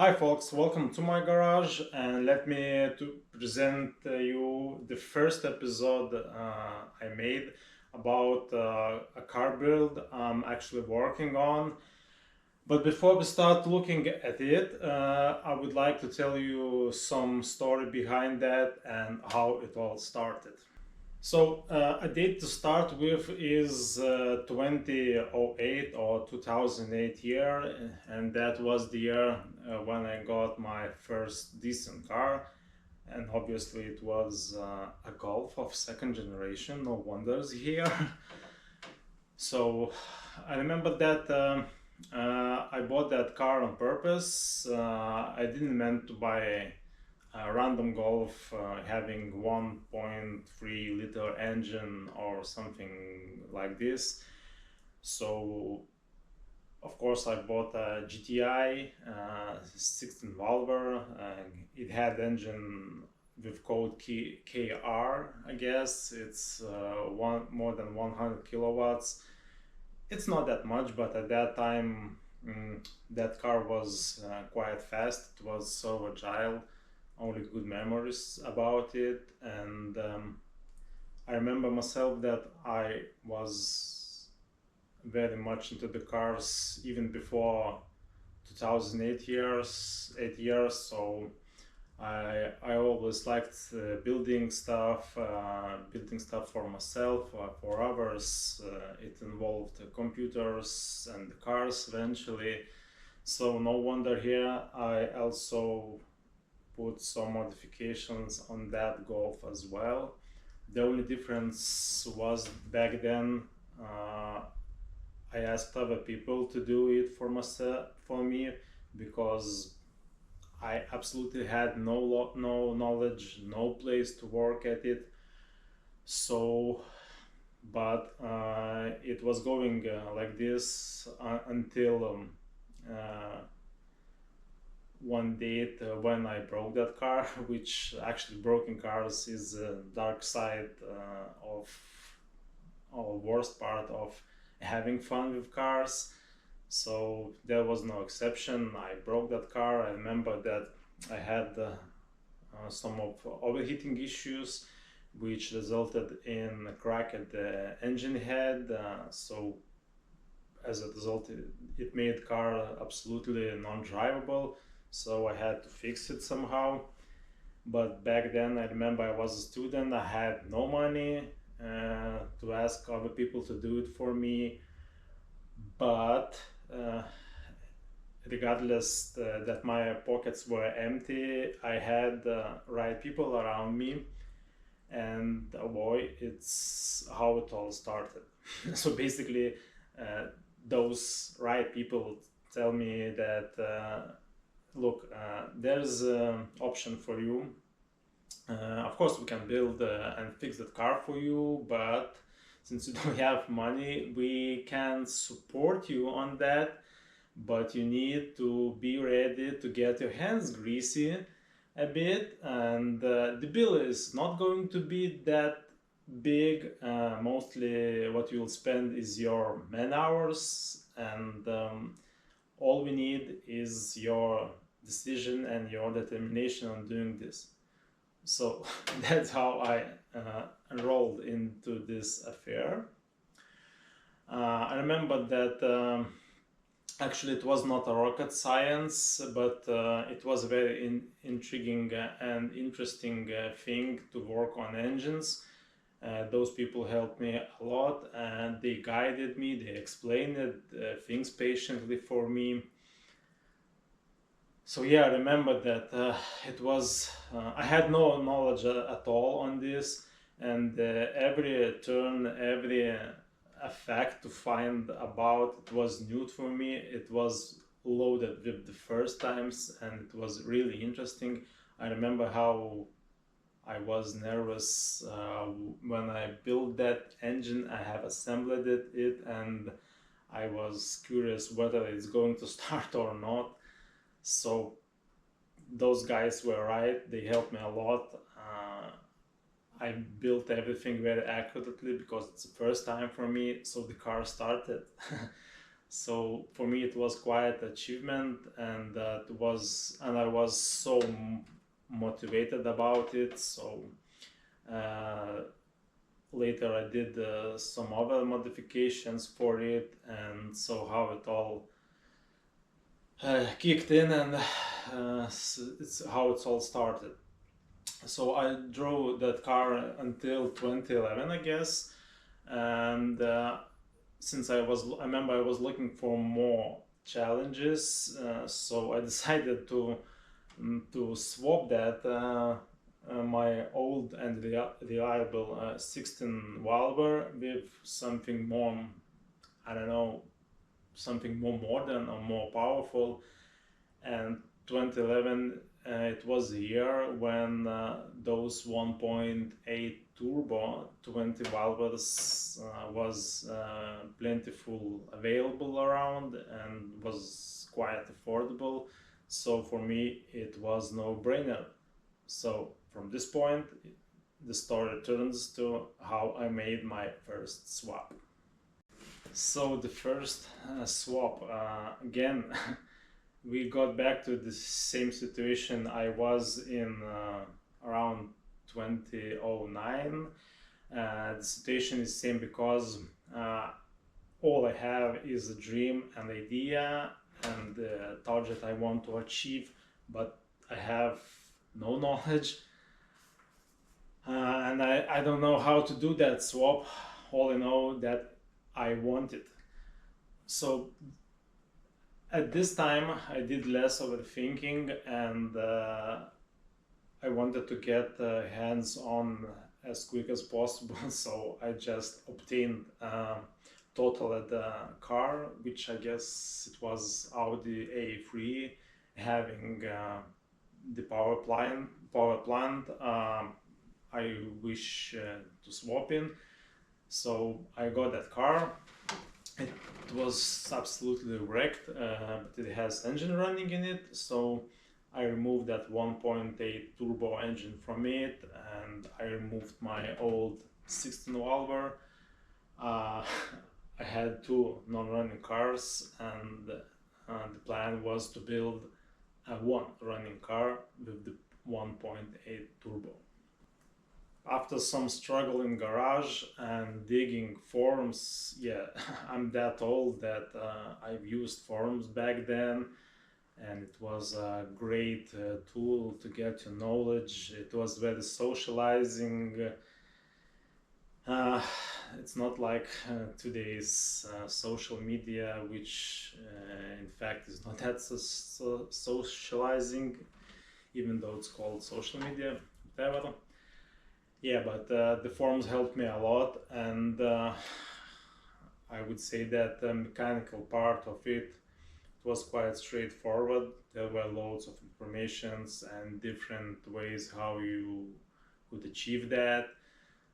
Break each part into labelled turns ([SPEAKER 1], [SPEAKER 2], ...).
[SPEAKER 1] Hi folks, welcome to my garage, and let me to present you the first episode I made about a car build I'm actually working on. But before we start looking at it, I would like to tell you some story behind that and how it all started. So a date to start with is 2008 or 2008 year, and that was the year when I got my first decent car, and obviously it was a Golf of second generation. No wonders here. So I remember that I bought that car on purpose. I didn't meant to buy a random Golf having 1.3 liter engine or something like this. So of course I bought a GTI 16 valve. It had engine with code KR, I guess. It's more than 100 kilowatts. It's not that much, but at that time that car was quite fast. It was so agile, only good memories about it. And I remember myself that I was very much into the cars even before 2008 years 8 years. So I always liked building stuff for myself, for others. It involved computers and the cars eventually. So no wonder here I also put some modifications on that Golf as well. The only difference was back then I asked other people to do it for me, because I absolutely had no knowledge, no place to work at it. So, but it was going like this until one date when I broke that car, which actually broken cars is a dark side of or worst part of having fun with cars. So there was no exception. I broke that car. I remember that I had some of overheating issues, which resulted in a crack at the engine head. So as a result, it made car absolutely non-drivable. So I had to fix it somehow. But back then, I remember I was a student. I had no money to ask other people to do it for me. But regardless that my pockets were empty, I had the right people around me, and boy, it's how it all started. So basically, those right people tell me that look, there's an option for you. Of course, we can build and fix that car for you, but since you don't have money, we can support you on that, but you need to be ready to get your hands greasy a bit, and the bill is not going to be that big. Mostly what you'll spend is your man hours, and all we need is your decision and your determination on doing this. So that's how I enrolled into this affair. I remember that actually it was not a rocket science, but it was a very intriguing and interesting thing to work on engines. Those people helped me a lot, and they guided me, they explained things patiently for me. So yeah, I remember that it was I had no knowledge at all on this, and every turn, every effect to find about it was new for me. It was loaded with the first times, and it was really interesting. I remember how I was nervous when I built that engine. I have assembled it, and I was curious whether it's going to start or not. So those guys were right. They helped me a lot. I built everything very accurately because it's the first time for me. So the car started.
[SPEAKER 2] So for me it was quite achievement, and I was so motivated about it. So uh, later I did some other modifications for it, and so how it all kicked in, and it's how it's all started. So I drove that car until 2011, I guess, and since I remember I was looking for more challenges, so I decided to swap that my old and reliable 16 valve with something more, I don't know, something more modern or more powerful. And 2011, it was the year when those 1.8 turbo 20 valves was plentiful available around and was quite affordable. So for me it was no brainer. So from this point the story turns to how I made my first swap. So the first swap, again, we got back to the same situation I was in around 2009. The situation is same because all I have is a dream and idea and the target I want to achieve, but I have no knowledge, and I don't know how to do that swap. All I know that I want it. So at this time I did less overthinking, and I wanted to get hands on as quick as possible. So I just obtained total at the car, which I guess it was Audi A3, having the power plant I wish to swap in. So I got that car. It was absolutely wrecked, but it has engine running in it. So I removed that 1.8 turbo engine from it, and I removed my old 16 valve. I had two non-running cars, and the plan was to build a one running car with the 1.8 turbo. After some struggle in garage and digging forums, yeah, I'm that old that I've used forums back then, and it was a great tool to get your knowledge. It was very socializing. Uh, it's not like today's social media, which in fact is not that socializing, even though it's called social media, whatever. Yeah, but the forums helped me a lot, and I would say that the mechanical part of it was quite straightforward. There were loads of informations and different ways how you could achieve that.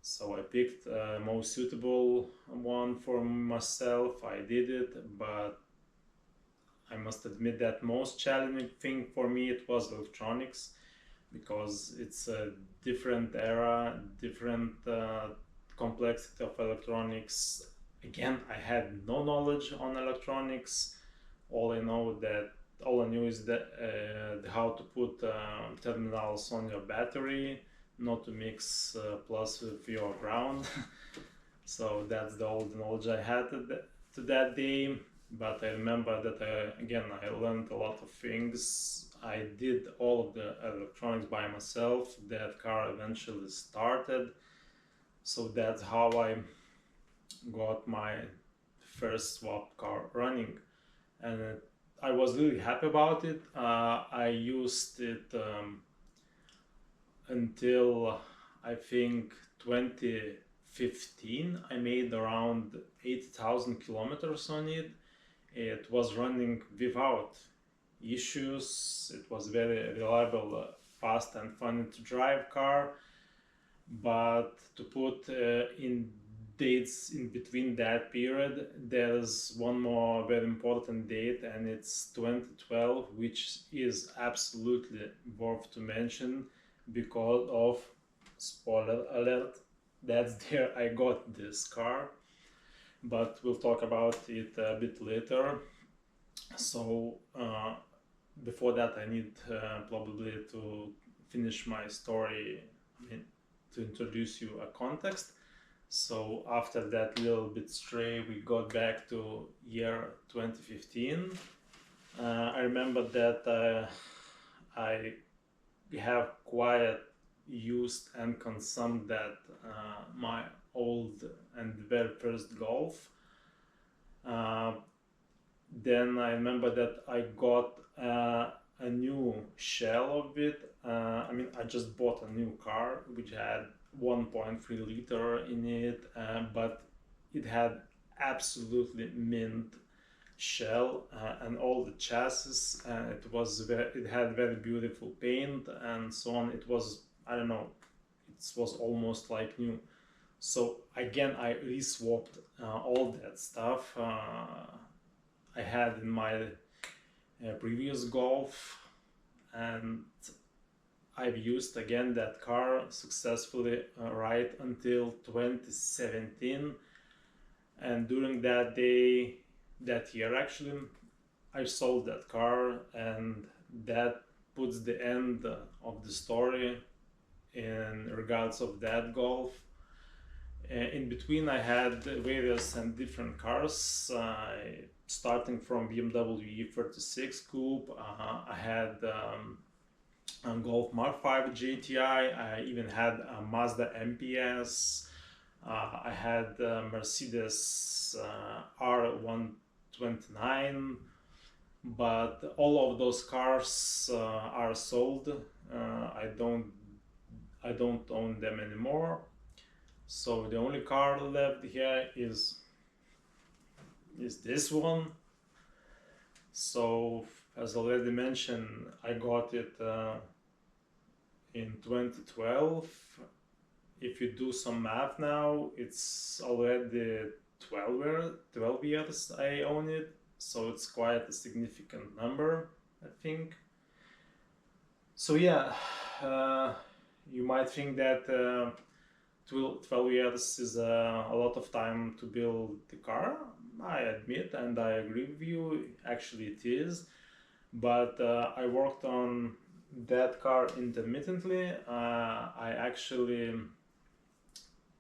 [SPEAKER 2] So I picked most suitable one for myself. I did it, but I must admit that most challenging thing for me it was electronics, because it's a different era, different complexity of electronics. Again, I had no knowledge on electronics. All I knew is that how to put terminals on your battery, not to mix plus with your ground. So that's the old knowledge I had to that day. But I remember that I learned a lot of things. I did all of the electronics by myself. That car eventually started. So that's how I got my first swap car running. And I was really happy about it. I used it until I think 2015. I made around 80,000 kilometers on it. It was running without issues. It was very reliable, fast and fun to drive car. But to put in dates in between that period, there's one more very important date, and it's 2012, which is absolutely worth to mention because of, spoiler alert, that's there I got this car. but we'll talk about it a bit later. So before that, I need probably to finish my story, to introduce you a context. So after that little bit stray, we got back to year 2015. I remember that I have quite used and consumed that my old and very first Golf. Then I remember that I got a new shell of it. I just bought a new car which had 1.3 liter in it, but it had absolutely mint shell and all the chassis. It had very beautiful paint and so on. It was, I don't know, it was almost like new. So again, I re-swapped all that stuff I had in my previous Golf, and I've used again that car successfully right until 2017. And during that year actually, I sold that car, and that puts the end of the story in regards of that Golf. In between, I had various and different cars, starting from BMW E36 Coupe. I had a Golf Mark 5 GTI. I even had a Mazda MPS. I had Mercedes R129, but all of those cars are sold. I don't own them anymore. So the only car left here is this one. So as already mentioned, I got it in 2012. If you do some math now, it's already 12 years I own it. So it's quite a significant number, I think. So yeah, you might think that 12 years is a lot of time to build the car. I admit, and I agree with you, actually it is. But I worked on that car intermittently. I actually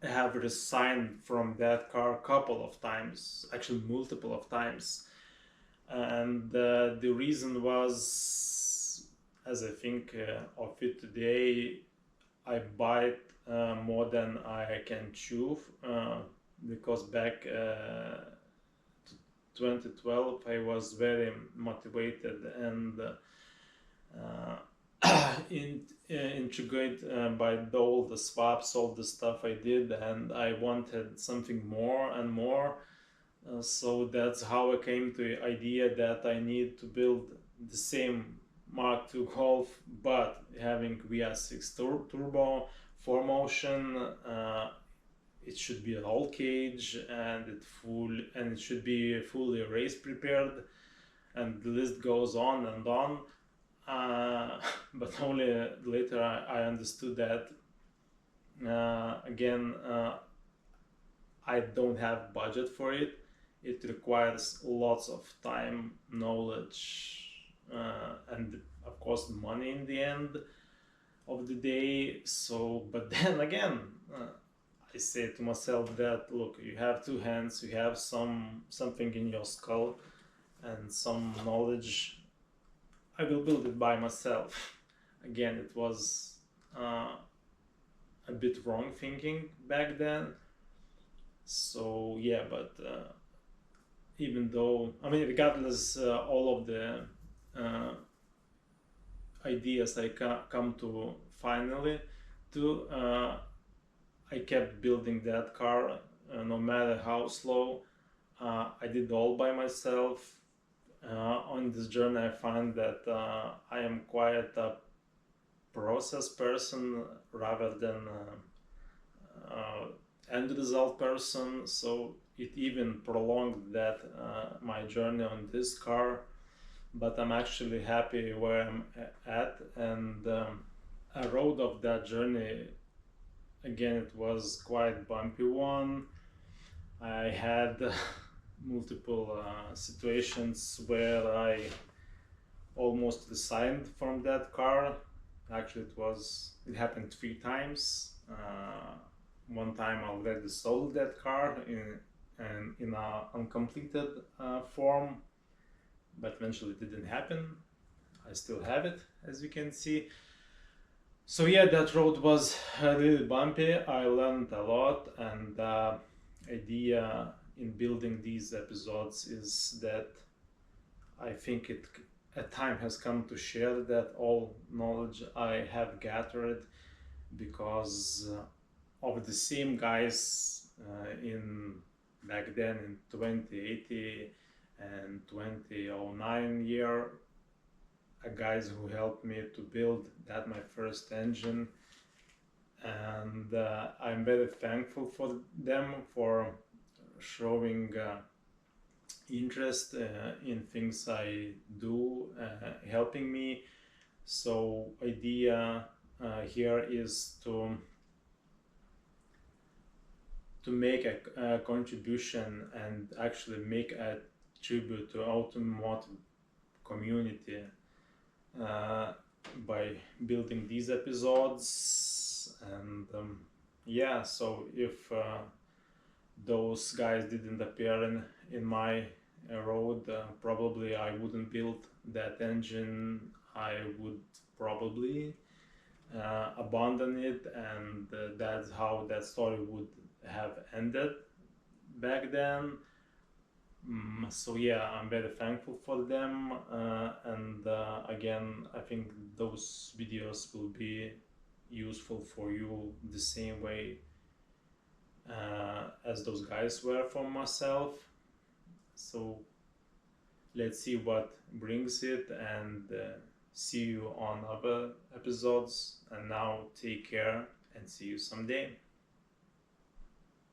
[SPEAKER 2] have resigned from that car a couple of times, actually multiple of times. And the reason was, as I think of it today, I bite more than I can chew, because back 2012 I was very motivated and intrigued by all the swaps, all the stuff I did, and I wanted something more and more. So that's how I came to the idea that I need to build the same Mark II Golf, but having VR6 turbo, 4Motion. It should be a roll cage, and it should be fully race prepared, and the list goes on and on. But only later I understood that again, I don't have budget for it. It requires lots of time, knowledge, and of course money in the end of the day. So, but then again, I say to myself that, look, you have two hands, you have something in your skull and some knowledge. I will build it by myself. Again, it was a bit wrong thinking back then. So yeah, but even though, regardless all of the ideas I come to finally to, I kept building that car no matter how slow. I did all by myself. On this journey I find that I am quite a process person rather than end result person, so it even prolonged that my journey on this car. But I'm actually happy where I'm at, and a road of that journey, again, it was quite bumpy one. I had multiple situations where I almost resigned from that car. Actually, it happened 3 times. One time I already sold that car in a uncompleted form, but eventually it didn't happen. I still have it, as you can see. So yeah, that road was really bumpy. I learned a lot, and the idea in building these episodes is that I think a time has come to share that all knowledge I have gathered, because of the same guys in back then in 2080 and 2009 year, guys who helped me to build that my first engine, and I'm very thankful for them for showing interest in things I do, helping me. So idea here is to make a contribution and actually make a tribute to automotive community by building these episodes. And yeah, so if those guys didn't appear in my road, probably I wouldn't build that engine. I would probably abandon it, and that's how that story would have ended back then. So yeah, I'm very thankful for them, and again, I think those videos will be useful for you the same way as those guys were for myself. So let's see what brings it, and see you on other episodes. And now take care, and see you someday.